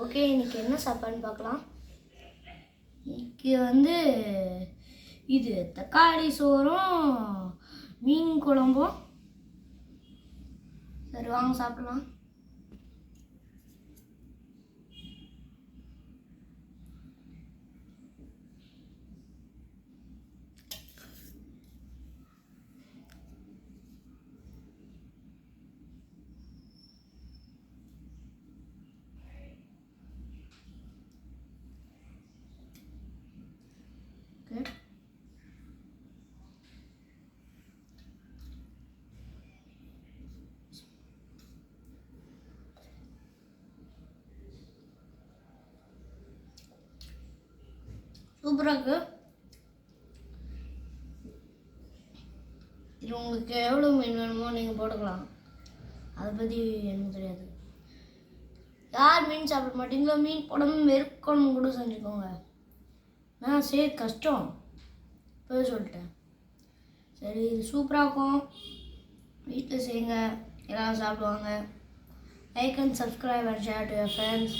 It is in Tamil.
ஓகே, இன்னைக்கு என்ன சாப்பாடுன்னு பார்க்கலாம். இன்னைக்கு இது தக்காளி சோறும் மீன் குழம்பும். சரி, வாங்க சாப்பிடலாம். சூப்பராக இருக்கு. இது உங்களுக்கு எவ்வளோ மீன் வேணுமோ நீங்கள் போட்டுக்கலாம். அதை பற்றி எனக்கு தெரியாது. யார் மீன் சாப்பிட மாட்டீங்களோ மீன் போடாமல் வெறுக்கணும் கூட செஞ்சுக்கோங்க. நான் சரி கஷ்டம் போய் சொல்லிட்டேன். சரி, இது சூப்பராக இருக்கும். வீட்டில் செய்யுங்க, எல்லோரும் சாப்பிடுவாங்க. Like and subscribe and share to your friends.